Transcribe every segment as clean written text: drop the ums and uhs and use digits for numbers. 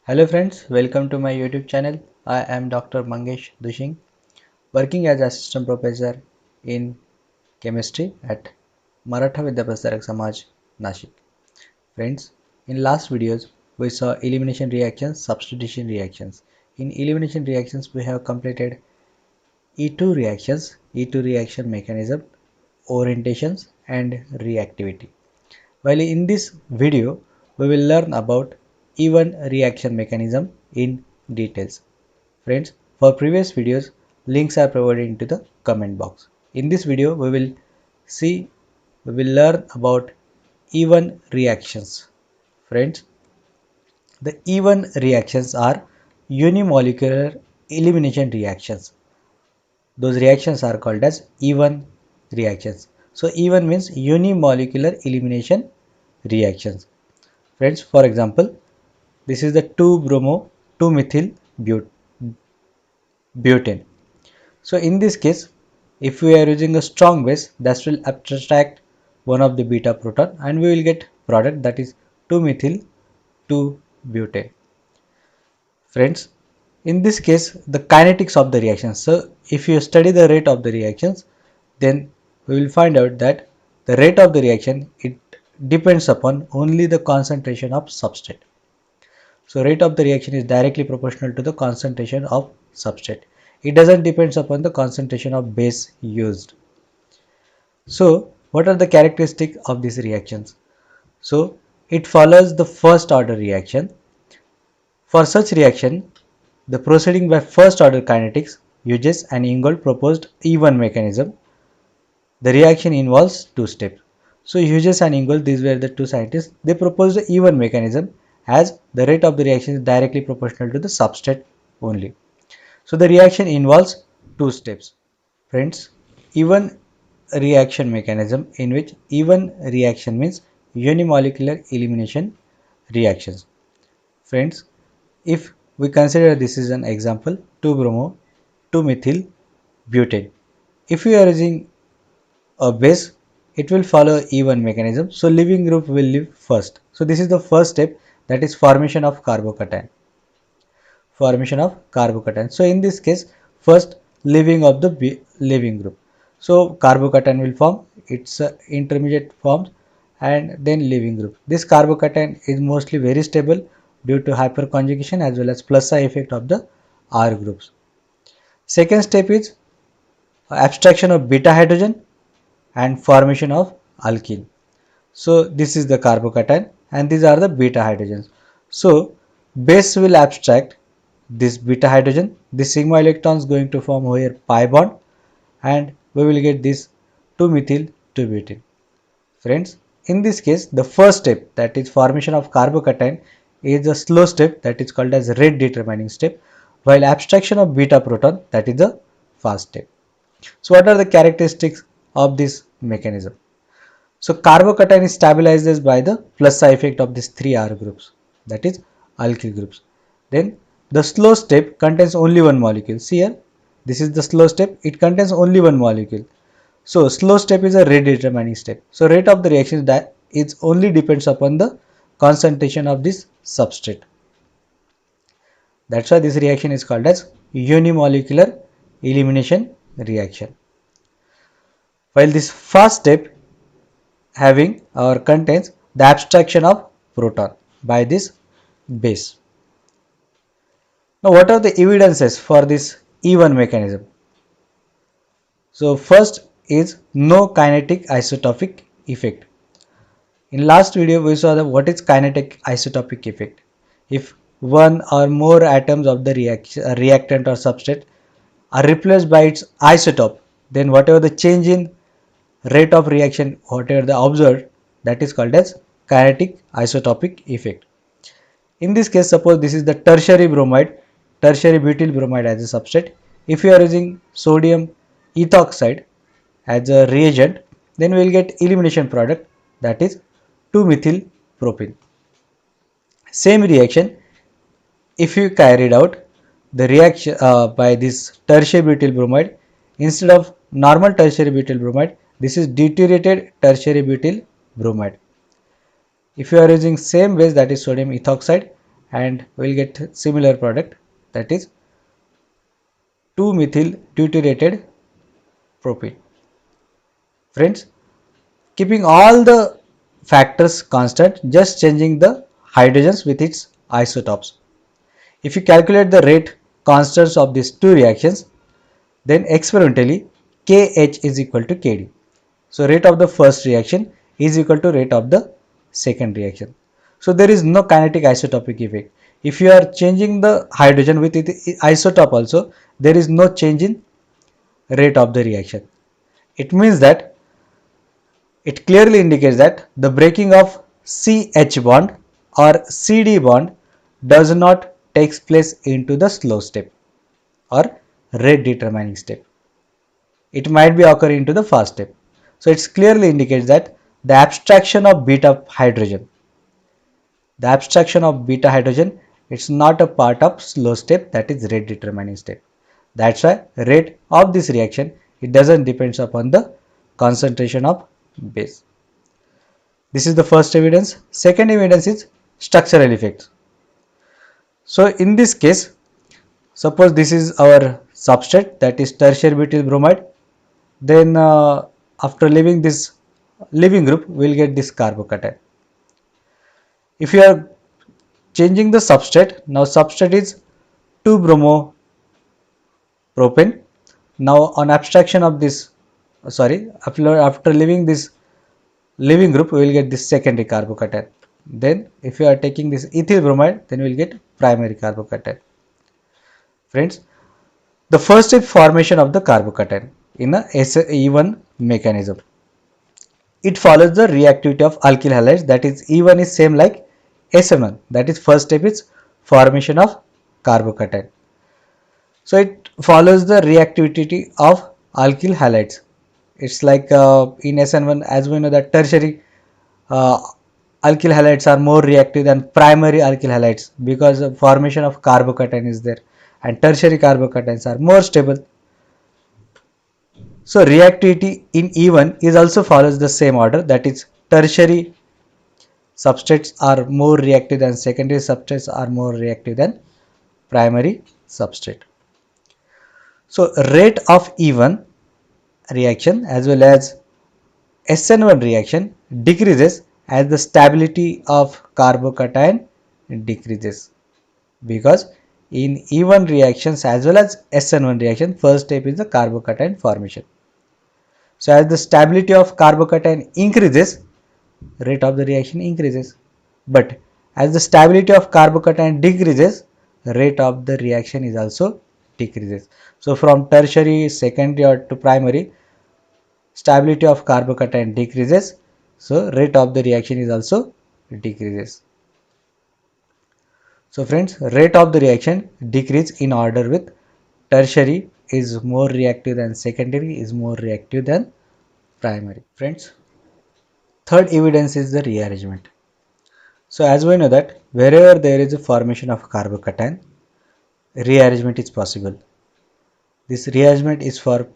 Hello friends, welcome to my YouTube channel. I am Dr. Mangesh Dushing, working as assistant professor in chemistry at Maratha Vidyaprasarak Samaj, Nashik. Friends, in last videos we saw elimination reactions, substitution reactions. In elimination reactions we have completed E2 reactions, E2 reaction mechanism, orientations and reactivity. While in this video, we will learn about E1 reaction mechanism in details. Friends, for previous videos, links are provided into the comment box. In this video, we will learn about E1 reactions. Friends, the E1 reactions are unimolecular elimination reactions. Those reactions are called as E1 reactions. So E1 means unimolecular elimination reactions. Friends, for example, this is the 2-bromo 2-methyl butane. So in this case, if we are using a strong base, that will abstract one of the beta proton and we will get product that is 2-methyl 2-butane. Friends, in this case, the kinetics of the reactions. So if you study the rate of the reactions, then we will find out that the rate of the reaction, it depends upon only the concentration of substrate. So rate of the reaction is directly proportional to the concentration of substrate. It doesn't depend upon the concentration of base used. So what are the characteristics of these reactions? So it follows the first order reaction. For such reaction, the proceeding by first order kinetics uses an Ingold proposed E1 mechanism. The reaction involves two steps. So Hughes and Ingold, these were the two scientists, they proposed the E1 mechanism as the rate of the reaction is directly proportional to the substrate only. So the reaction involves two steps. Friends, E1 reaction mechanism, in which E1 reaction means unimolecular elimination reactions. Friends, if we consider this is an example 2-bromo 2-methyl butane. If we are using a base, it will follow E1 mechanism. So leaving group will leave first. So this is the first step, that is formation of carbocation. Formation of carbocation. So in this case, first leaving of the leaving group. So carbocation will form its intermediate forms and then leaving group. This carbocation is mostly very stable due to hyperconjugation as well as plus I effect of the R groups. Second step is abstraction of beta hydrogen and formation of alkene. So this is the carbocation and these are the beta hydrogens. So base will abstract this beta hydrogen. This sigma electron is going to form here pi bond and we will get this 2-methyl 2-butane. Friends, in this case, the first step, that is formation of carbocation, is a slow step, that is called as rate determining step, while abstraction of beta proton, that is the fast step. So what are the characteristics of this mechanism? So carbocation is stabilized by the plus I effect of these three R groups, that is alkyl groups. Then the slow step contains only one molecule. See here, this is the slow step, it contains only one molecule. So slow step is a rate determining step. So rate of the reaction that is only depends upon the concentration of this substrate. That's why this reaction is called as unimolecular elimination reaction. While this first step having or contains the abstraction of proton by this base. Now what are the evidences for this E1 mechanism? So first is no kinetic isotopic effect. In last video we saw that what is kinetic isotopic effect. If one or more atoms of the reactant or substrate are replaced by its isotope, then whatever the change in rate of reaction, whatever the observed, that is called as kinetic isotopic effect. In this case, suppose this is the tertiary bromide, tertiary butyl bromide as a substrate. If you are using sodium ethoxide as a reagent, then we will get elimination product, that is 2-methyl propene. Same reaction, if you carried out the reaction by this tertiary butyl bromide, instead of normal tertiary butyl bromide, this is deuterated tertiary butyl bromide. If you are using same base, that is sodium ethoxide, and we will get similar product, that is 2-methyl deuterated propene. Friends, keeping all the factors constant, just changing the hydrogens with its isotopes. If you calculate the rate constants of these two reactions, then experimentally Kh is equal to Kd. So rate of the first reaction is equal to rate of the second reaction. So there is no kinetic isotopic effect. If you are changing the hydrogen with its isotope also, there is no change in rate of the reaction. It means that it clearly indicates that the breaking of CH bond or CD bond does not takes place into the slow step or rate determining step. It might be occurring into the fast step. So it clearly indicates that the abstraction of beta hydrogen, it's not a part of slow step, that is rate determining step. That's why rate of this reaction, it doesn't depends upon the concentration of base. This is the first evidence. Second evidence is structural effects. So in this case, suppose this is our substrate, that is tertiary butyl bromide. Then after leaving this leaving group, we will get this carbocation. If you are changing the substrate, now substrate is 2-bromopropane. Now on abstraction of this, after leaving this leaving group, we will get this secondary carbocation. Then if you are taking this ethyl bromide, then we will get primary carbocation. Friends, the first step formation of the carbocation in a E1 mechanism. It follows the reactivity of alkyl halides, that is E1 is same like SN1, that is first step is formation of carbocation. So it follows the reactivity of alkyl halides. It's like in SN1, as we know that tertiary uh, alkyl halides are more reactive than primary alkyl halides because the formation of carbocation is there, and tertiary carbocations are more stable. So reactivity in E1 is also follows the same order, that is tertiary substrates are more reactive than secondary substrates are more reactive than primary substrate. So rate of E1 reaction as well as SN1 reaction decreases as the stability of carbocation decreases, because in E1 reactions as well as SN1 reaction, first step is the carbocation formation. So as the stability of carbocation increases, rate of the reaction increases. But as the stability of carbocation decreases, rate of the reaction is also decreases. So from tertiary, secondary or to primary, stability of carbocation decreases. So rate of the reaction is also decreases. So friends, rate of the reaction decrease in order with tertiary is more reactive than secondary is more reactive than primary. Friends, third evidence is the rearrangement. So as we know that wherever there is a formation of carbocation, rearrangement is possible. This rearrangement is for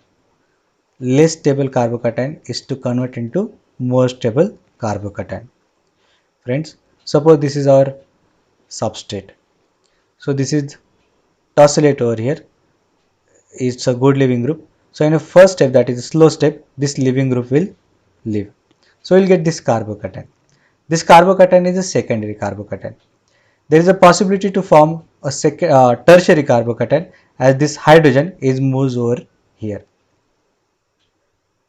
less stable carbocation is to convert into more stable carbocation. Friends, suppose this is our substrate. So this is tosylate over here. It's a good leaving group. So in a first step, that is a slow step, this leaving group will leave. So we'll get this carbocation. This carbocation is a secondary carbocation. There is a possibility to form a tertiary carbocation as this hydrogen is moves over here.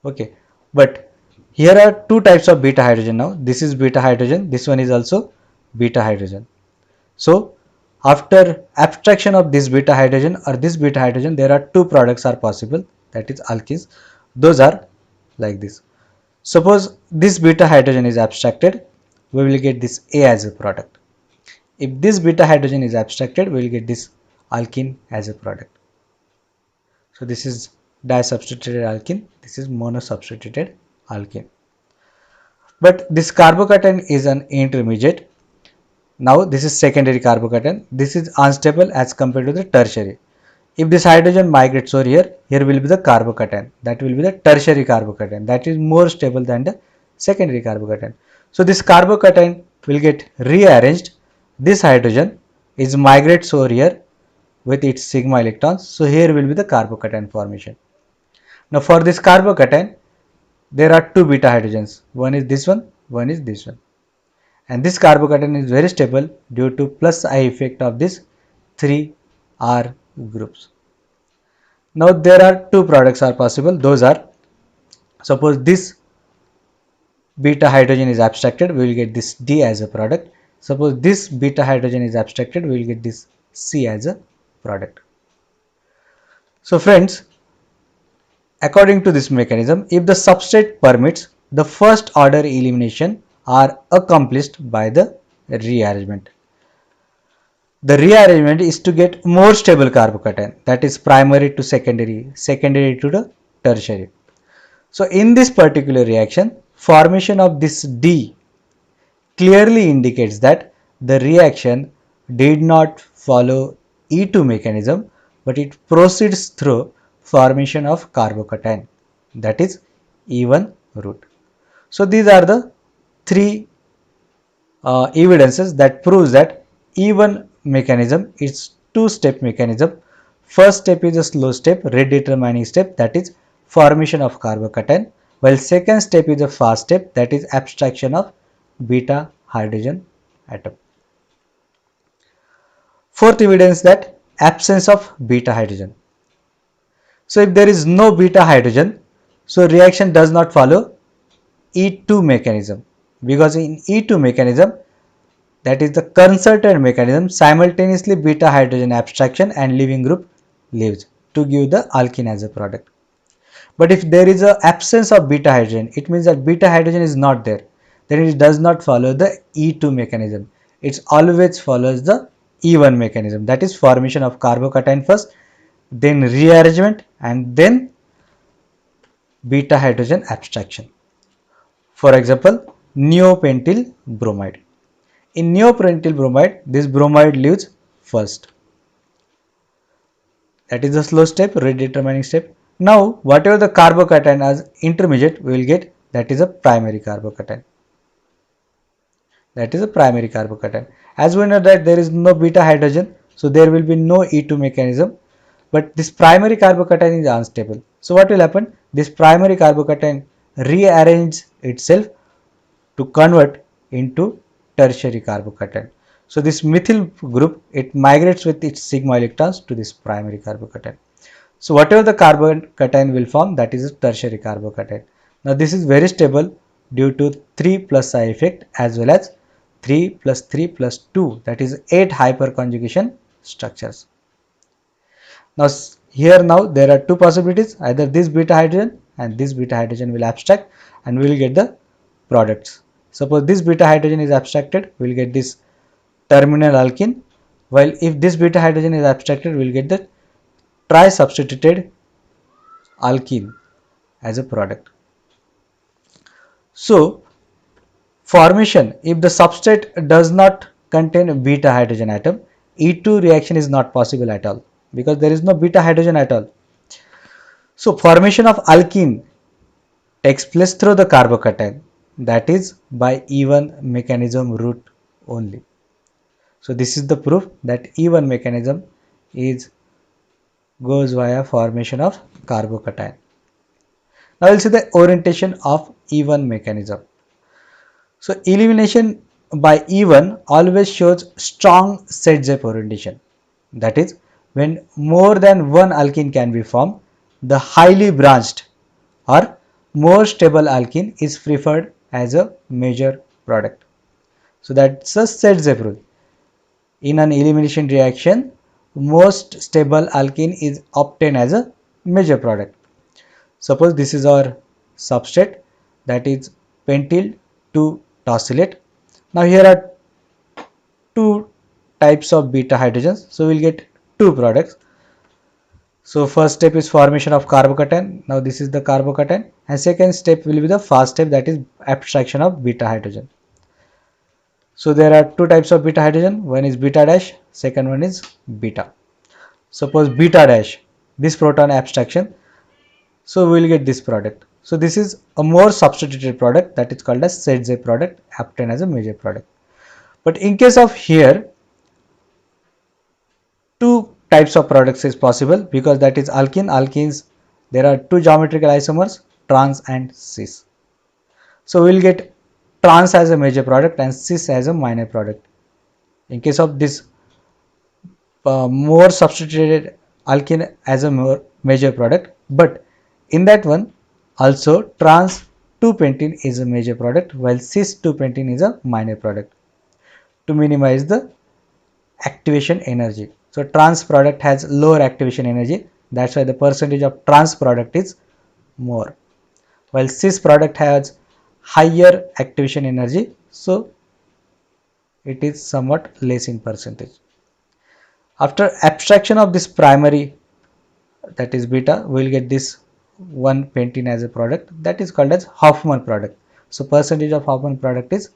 Okay, but here are two types of beta hydrogen now. This is beta hydrogen. This one is also beta hydrogen. So after abstraction of this beta hydrogen or this beta hydrogen, there are two products are possible, that is alkenes. Those are like this. Suppose this beta hydrogen is abstracted, we will get this A as a product. If this beta hydrogen is abstracted, we will get this alkene as a product. So this is disubstituted alkene, this is monosubstituted alkene. But this carbocation is an intermediate. Now this is secondary carbocation. This is unstable as compared to the tertiary. If this hydrogen migrates over here, here will be the carbocation. That will be the tertiary carbocation. That is more stable than the secondary carbocation. So this carbocation will get rearranged. This hydrogen is migrates over here with its sigma electrons. So here will be the carbocation formation. Now for this carbocation, there are two beta hydrogens. One is this one. And this carbocation is very stable due to plus I effect of this 3 R groups. Now there are two products are possible. Those are, suppose this beta hydrogen is abstracted, we will get this D as a product. Suppose this beta hydrogen is abstracted, we will get this C as a product. So friends, according to this mechanism, if the substrate permits, the first order elimination are accomplished by the rearrangement. The rearrangement is to get more stable carbocation, that is primary to secondary, secondary to the tertiary. So in this particular reaction, formation of this D clearly indicates that the reaction did not follow E2 mechanism, but it proceeds through formation of carbocation, that is E1 route. So these are the three evidences that proves that E1 mechanism is two-step mechanism. First step is a slow step, rate determining step, that is formation of carbocation, while second step is a fast step, that is abstraction of beta hydrogen atom. Fourth evidence, that absence of beta hydrogen. So if there is no beta hydrogen, so reaction does not follow E2 mechanism, because in E2 mechanism, that is the concerted mechanism, simultaneously beta hydrogen abstraction and leaving group leaves to give the alkene as a product. But if there is a absence of beta hydrogen, it means that beta hydrogen is not there, then it does not follow the E2 mechanism. It always follows the E1 mechanism, that is formation of carbocation first, then rearrangement, and then beta hydrogen abstraction. For example, neopentyl bromide. In neopentyl bromide, this bromide leaves first. That is the slow step, rate determining step. Now, whatever the carbocation as intermediate, we will get, that is a primary carbocation. That is a primary carbocation. As we know that there is no beta hydrogen, so there will be no E2 mechanism. But this primary carbocation is unstable. So what will happen? This primary carbocation rearranges itself to convert into tertiary carbocation. So this methyl group, it migrates with its sigma electrons to this primary carbocation. So whatever the carbocation will form, that is a tertiary carbocation. Now this is very stable due to 3 plus I effect as well as 3 plus 3 plus 2, that is 8 hyperconjugation structures. Now here now there are two possibilities, either this beta hydrogen and this beta hydrogen will abstract and we will get the products. Suppose this beta hydrogen is abstracted, we will get this terminal alkene, while if this beta hydrogen is abstracted, we will get the tri-substituted alkene as a product. So formation, if the substrate does not contain a beta hydrogen atom, E2 reaction is not possible at all, because there is no beta hydrogen at all. So formation of alkene takes place through the carbocation, that is by E1 mechanism route only. So this is the proof that E1 mechanism goes via formation of carbocation. Now we'll see the orientation of E1 mechanism. So elimination by E1 always shows strong Z-zip orientation. That is, when more than one alkene can be formed, the highly branched or more stable alkene is preferred as a major product. So that's a Z-zip rule. In an elimination reaction, most stable alkene is obtained as a major product. Suppose this is our substrate, that is pentyl 2 tosylate. Now here are two types of beta hydrogens, so we'll get two products. So first step is formation of carbocation. Now this is the carbocation, and second step will be the fast step, that is abstraction of beta hydrogen. So there are two types of beta hydrogen, one is beta dash, second one is beta. Suppose beta dash, this proton abstraction, so we will get this product. So this is a more substituted product, that is called as ZZ product, obtained as a major product. But in case of here, types of products is possible, because that is alkenes there are two geometrical isomers, trans and cis. So we will get trans as a major product and cis as a minor product. In case of this more substituted alkene as a more major product, but in that one also trans 2-pentene is a major product while cis 2-pentene is a minor product to minimize the activation energy. So trans product has lower activation energy, that's why the percentage of trans product is more, while cis product has higher activation energy, so it is somewhat less in percentage. After abstraction of this primary, that is beta, we will get this 1-pentene as a product, that is called as Hofmann product. So percentage of Hofmann product is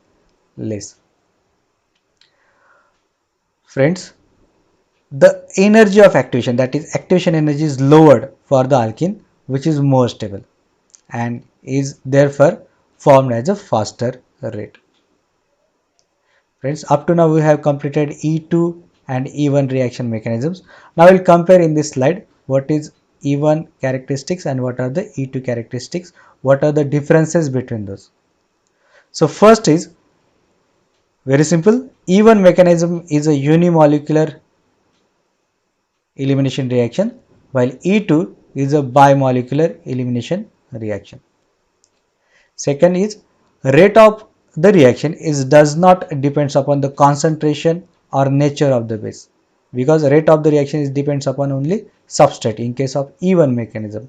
less. Friends, the energy of activation, that is activation energy, is lowered for the alkene, which is more stable and is therefore formed as a faster rate. Friends, up to now we have completed E2 and E1 reaction mechanisms. Now we will compare in this slide what is E1 characteristics and what are the E2 characteristics, what are the differences between those. So first is very simple, E1 mechanism is a unimolecular elimination reaction while E2 is a bimolecular elimination reaction. Second is rate of the reaction is does not depends upon the concentration or nature of the base, because rate of the reaction is depends upon only substrate in case of E1 mechanism,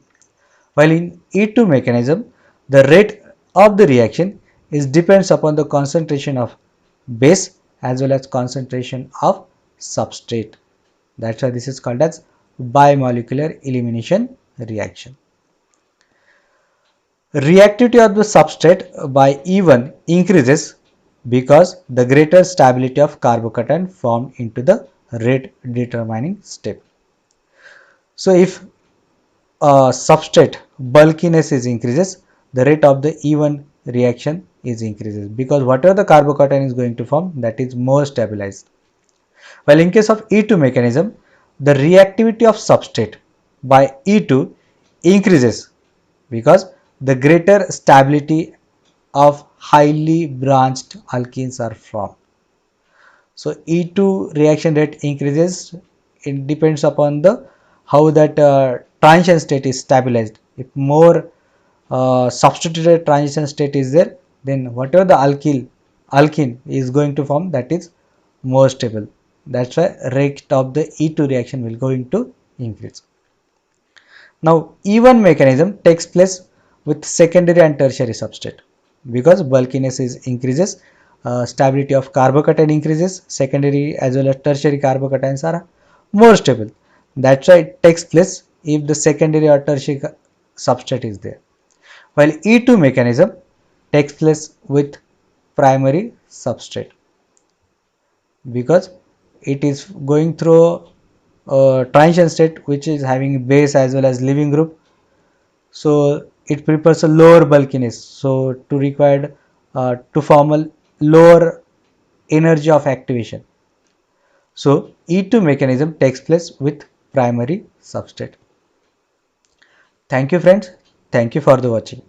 while in E2 mechanism the rate of the reaction is depends upon the concentration of base as well as concentration of substrate. That's why this is called as bimolecular elimination reaction. Reactivity of the substrate by E1 increases because the greater stability of carbocation formed into the rate determining step. So if substrate bulkiness is increases, the rate of the E1 reaction is increases, because whatever the carbocation is going to form, that is more stabilized. While in case of E2 mechanism, the reactivity of substrate by E2 increases because the greater stability of highly branched alkenes are formed. So E2 reaction rate increases, it depends upon the how that transition state is stabilized. If more substituted transition state is there, then whatever the alkene is going to form, that is more stable. That's why rate of the E2 reaction will going to increase. Now E1 mechanism takes place with secondary and tertiary substrate, because bulkiness is increases, stability of carbocation increases, secondary as well as tertiary carbocations are more stable. That's why it takes place if the secondary or tertiary substrate is there. While E2 mechanism takes place with primary substrate, because it is going through a transition state which is having base as well as leaving group, so it prefers a lower bulkiness, so to required to form a lower energy of activation. So E2 mechanism takes place with primary substrate. Thank you friends, thank you for the watching.